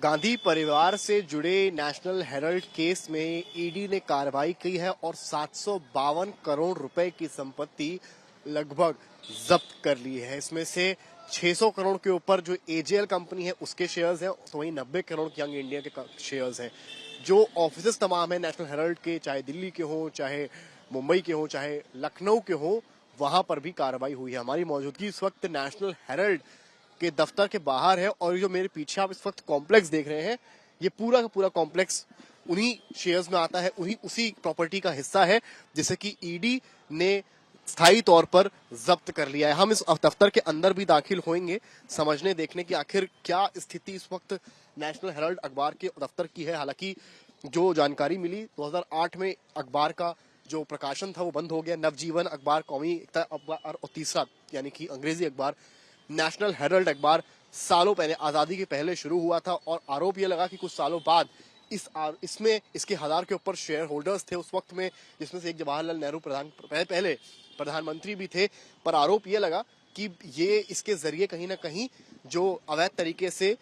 गांधी परिवार से जुड़े नेशनल हेराल्ड केस में ईडी ने कार्रवाई की है और 752 करोड़ रुपए की संपत्ति लगभग जब्त कर ली है। इसमें से 600 करोड़ के ऊपर जो एजेएल कंपनी है उसके शेयर्स हैं, तो वहीं 90 करोड़ यंग इंडिया के शेयर्स हैं। जो ऑफिस तमाम है नेशनल हेराल्ड के, चाहे दिल्ली के हों, चाहे मुंबई के हों, चाहे लखनऊ के हों, वहां पर भी कार्रवाई हुई है। हमारी मौजूदगी इस वक्त नेशनल हेराल्ड के दफ्तर के बाहर है और जो मेरे पीछे आप इस वक्त कॉम्प्लेक्स देख रहे हैं, ये पूरा का पूरा कॉम्प्लेक्स उन्हीं शेयर्स में आता है, उसी प्रॉपर्टी का हिस्सा है जिसे कि ईडी ने स्थायी तौर पर जब्त कर लिया है। हम इस दफ्तर के अंदर भी दाखिल होंगे, समझने देखने की आखिर क्या स्थिति इस वक्त नेशनल हेराल्ड अखबार के दफ्तर की है। हालांकि जो जानकारी मिली 2008 में अखबार का जो प्रकाशन था वो बंद हो गया। नवजीवन अखबार, कौमी एकता अखबार और तीसरा यानी कि अंग्रेजी अखबार नेशनल हेराल्ड अखबार सालों पहले, आजादी के पहले शुरू हुआ था और आरोप यह लगा कि कुछ सालों बाद इसमें इसके 1000 के ऊपर शेयर होल्डर्स थे उस वक्त में, जिसमें से एक जवाहरलाल नेहरू पहले प्रधानमंत्री भी थे। पर आरोप यह लगा कि ये इसके जरिए कहीं ना कहीं जो अवैध तरीके से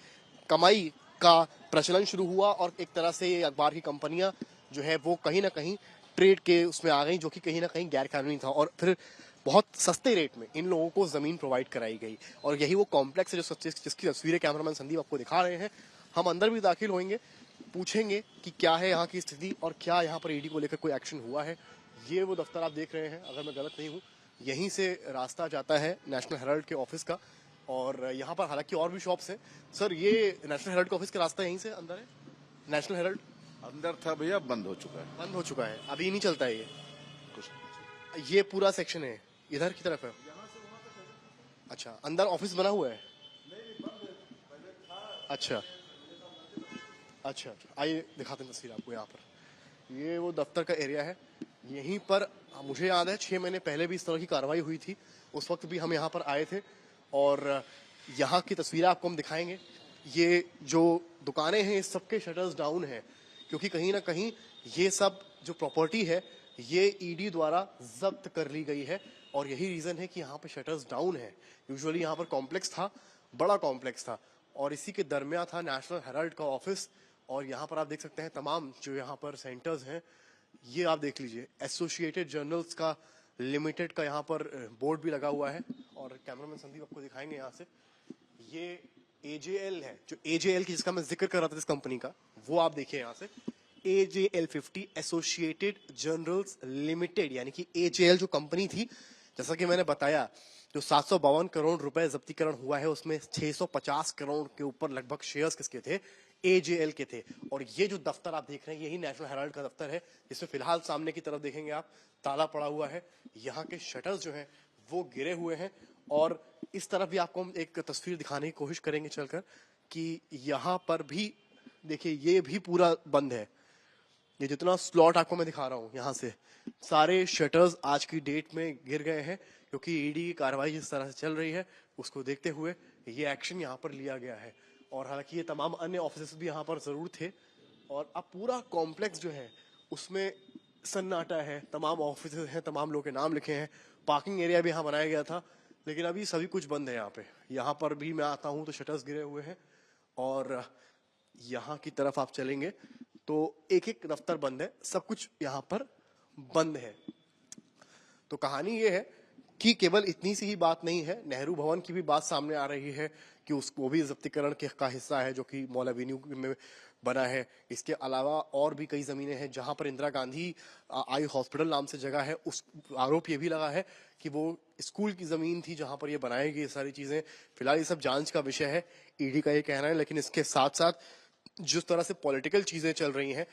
कमाई का प्रचलन शुरू हुआ और एक तरह से ये अखबार की कंपनियां जो है वो कहीं ना कहीं ट्रेड के उसमें आ गई, जो कि कहीं ना कहीं गैर कानूनी था। और फिर बहुत सस्ते रेट में इन लोगों को जमीन प्रोवाइड कराई गई और यही वो कॉम्प्लेक्स है जिसकी तस्वीरें कैमरामैन संदीप आपको दिखा रहे हैं। हम अंदर भी दाखिल होंगे, पूछेंगे कि क्या है यहाँ की स्थिति और क्या यहाँ पर ईडी को लेकर कोई एक्शन हुआ है। ये वो दफ्तर आप देख रहे हैं, अगर मैं गलत नहीं हूँ, यहीं से रास्ता जाता है नेशनल हेराल्ड के ऑफिस का। और यहाँ पर हालांकि और भी शॉप्स हैं। सर, ये नेशनल हेराल्ड का ऑफिस का रास्ता यहीं से अंदर है? नेशनल हेराल्ड अंदर था भैया, बंद हो चुका है। बंद हो चुका है, अभी नहीं चलता है ये? कुछ ये पूरा सेक्शन है इधर की तरफ है? अच्छा, अंदर ऑफिस बना हुआ है? अच्छा अच्छा, आइए दिखाते हैं तस्वीर आपको। यहाँ पर ये वो दफ्तर का एरिया है। यहीं पर मुझे याद है 6 महीने पहले भी इस तरह की कार्रवाई हुई थी, उस वक्त भी हम यहाँ पर आए थे और यहाँ की तस्वीरें आपको हम दिखाएंगे। ये जो दुकानें हैं इस सबके शटर्स डाउन हैं, क्योंकि कहीं ना कहीं ये सब जो प्रॉपर्टी है ये ईडी द्वारा जब्त कर ली गई है और यही रीजन है कि यहाँ पे शटर्स डाउन है। यूजुअली यहाँ पर कॉम्प्लेक्स था, बड़ा कॉम्प्लेक्स था और इसी के दरमियान था नेशनल हेराल्ड का ऑफिस। और यहाँ पर आप देख सकते हैं तमाम जो यहाँ पर सेंटर्स हैं, ये आप देख लीजिए, एसोसिएटेड जर्नल्स का लिमिटेड का यहाँ पर बोर्ड भी लगा हुआ है। और कैमरामैन संदीप आपको दिखाएंगे यहाँ से, ये एजेएल है, जो एजेएल की जिसका मैं जिक्र कर रहा था इस कंपनी का, वो आप देखिए यहाँ से AJL 50 एसोसिएटेड जर्नल्स लिमिटेड, यानी कि AJL जो कंपनी थी, जैसा कि मैंने बताया, जो 752 करोड़ रुपए जब्तीकरण हुआ है उसमें 650 करोड़ के ऊपर लगभग शेयर्स किसके थे? AJL के थे। और ये जो दफ्तर आप देख रहे हैं यही नेशनल हेराल्ड का दफ्तर है, जिसमें फिलहाल सामने की तरफ देखेंगे आप ताला पड़ा हुआ है, यहाँ के शटर्स जो हैं वो गिरे हुए हैं। और इस तरफ भी आपको हम एक तस्वीर दिखाने की कोशिश करेंगे चलकर कि यहाँ पर भी देखिए ये भी पूरा बंद है। ये जितना स्लॉट आपको मैं दिखा रहा हूँ यहाँ से, सारे शटर्स आज की डेट में गिर गए हैं, क्योंकि ईडी की कार्रवाई जिस तरह से चल रही है उसको देखते हुए ये एक्शन यहाँ पर लिया गया है। और हालांकि ये तमाम अन्य ऑफिस भी यहाँ पर जरूर थे और अब पूरा कॉम्प्लेक्स जो है उसमें सन्नाटा है, तमाम ऑफिस हैं, तमाम लोगों के नाम लिखे हैं, पार्किंग एरिया भी यहाँ बनाया गया था, लेकिन अभी सभी कुछ बंद है यहाँ पे। यहाँ पर भी मैं आता हूँ तो शटर्स गिरे हुए हैं और यहाँ की तरफ आप चलेंगे तो एक एक दफ्तर बंद है, सब कुछ यहाँ पर बंद है। तो कहानी ये है कि केवल इतनी सी ही बात नहीं है, नेहरू भवन की भी बात सामने आ रही है कि उसको भी जब्तीकरण का हिस्सा है, जो कि मॉल एवेन्यू में बना है। इसके अलावा और भी कई जमीनें हैं जहां पर इंदिरा गांधी आई हॉस्पिटल नाम से जगह है, उस आरोप ये भी लगा है कि वो स्कूल की जमीन थी जहां पर ये बनाई गई सारी चीजें। फिलहाल ये सब जांच का विषय है, ईडी का ये कहना है। लेकिन इसके साथ साथ जिस तरह से पॉलिटिकल चीजें चल रही हैं,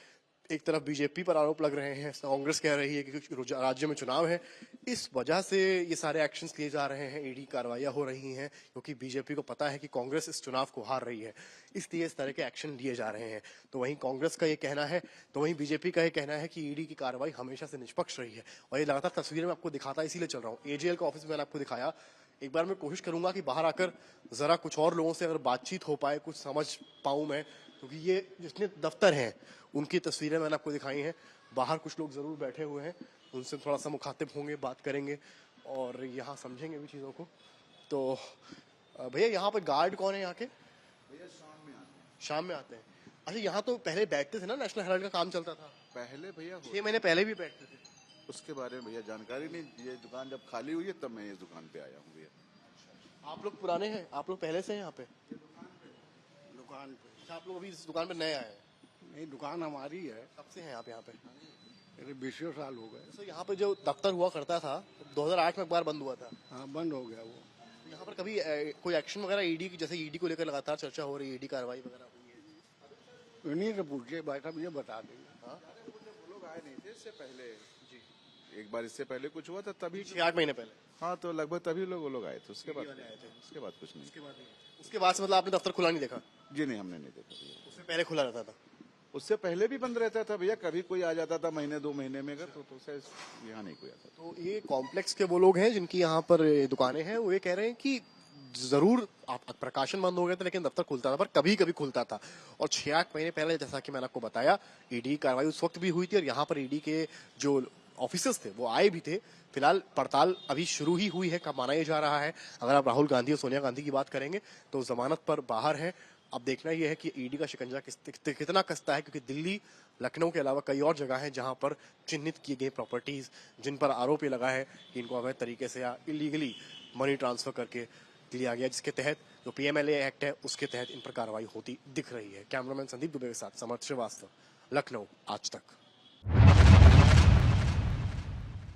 एक तरफ बीजेपी पर आरोप लग रहे हैं, कांग्रेस कह रही है कि राज्य में चुनाव है, इस वजह से ये सारे एक्शंस लिए जा रहे हैं, ईडी कार्रवाइयां हो रही हैं, क्योंकि बीजेपी को पता है कि कांग्रेस इस चुनाव को हार रही है, इसलिए इस तरह के एक्शन लिए जा रहे हैं। तो वहीं कांग्रेस का ये कहना है, तो वहीं बीजेपी का ये कहना है कि ईडी की कार्रवाई हमेशा से निष्पक्ष रही है। और ये लगातार तस्वीरें मैं आपको दिखाता इसीलिए चल रहा हूँ। एजेएल का ऑफिस मैंने आपको दिखाया, एक बार मैं कोशिश करूंगा कि बाहर आकर जरा कुछ और लोगों से अगर बातचीत हो पाए, कुछ समझ पाऊं मैं, क्योंकि ये जितने दफ्तर हैं उनकी तस्वीरें मैंने आपको दिखाई हैं। बाहर कुछ लोग जरूर बैठे हुए हैं, उनसे थोड़ा सा मुखातिब होंगे, बात करेंगे और यहाँ समझेंगे भी चीज़ों को। तो भैया यहाँ पर गार्ड कौन है यहाँ के? भैया शाम में आते हैं। शाम में आते हैं। अच्छा, यहाँ तो पहले बैठते थे ना, नेशनल हेराल्ड का काम चलता था, पहले भैया 6 महीने पहले भी बैठते थे। उसके बारे में भैया जानकारी नहीं। ये दुकान जब खाली हुई है तब मैं इस दुकान पे आया हूँ भैया। आप लोग पुराने हैं, आप लोग पहले से हैं यहाँ पे? दुकान पे अच्छा, आप लोग अभी इस दुकान पे नए आए हैं? नहीं, दुकान हमारी है। कब से हैं आप यहाँ पे? मेरे 20 साल हो गए। तो यहाँ पे जो दफ्तर हुआ करता था 2008 में एक बार बंद हुआ था, हाँ, बंद हो गया वो। तो यहाँ पर कभी कोई एक्शन वगैरह ईडी की, जैसे ईडी को लेकर लगातार चर्चा हो रही है, ईडी कार्रवाई वगैरह हुई है? इन्हीं से पूछिए भाई साहब, ये बता देंगे। वो लोग आए नहीं थे इससे पहले जी। एक बार इससे पहले कुछ हुआ था तभी 6-8 महीने पहले हाँ, तो लगभग तभी वो लोग आए थे। उसके बाद वाले आए थे। उसके बाद कुछ नहीं। उसके बाद से मतलब आपने दफ्तर खुला नहीं देखा? जी नहीं, हमने नहीं देखा भैया। उससे पहले खुला रहता था? उससे पहले भी बंद रहता था भैया। कभी कोई आ जाता था महीने 2 महीने में, अगर तो उसे यहाँ नहीं कोई आता था। तो ये कॉम्प्लेक्स के वो लोग हैं जिनकी यहाँ पर दुकानें हैं, वो ये कह रहे हैं कि जरूर आप प्रकाशन बंद हो गया था लेकिन दफ्तर खुलता था, पर कभी कभी खुलता था। और 6-8 महीने पहले, जैसा कि मैंने आपको बताया, ईडी कार्रवाई उस वक्त भी हुई थी और यहाँ पर ईडी के जो ऑफिसर्स थे वो आए भी थे। फिलहाल पड़ताल अभी शुरू ही हुई है, कब माना ये जा रहा है। अगर आप राहुल गांधी और सोनिया गांधी की बात करेंगे तो जमानत पर बाहर है। अब देखना यह है कि ईडी का शिकंजा कितना कसता है, क्योंकि दिल्ली, लखनऊ के अलावा कई और जगह हैं जहां पर चिन्हित किए गए प्रॉपर्टीज, जिन पर आरोप ये लगा है कि इनको अवैध तरीके से या इलीगली मनी ट्रांसफर करके लिया गया, जिसके तहत जो पीएमएलए एक्ट है उसके तहत इन पर कार्रवाई होती दिख रही है। कैमरामैन संदीप दुबे के साथ समर्थ श्रीवास्तव, लखनऊ, आज तक।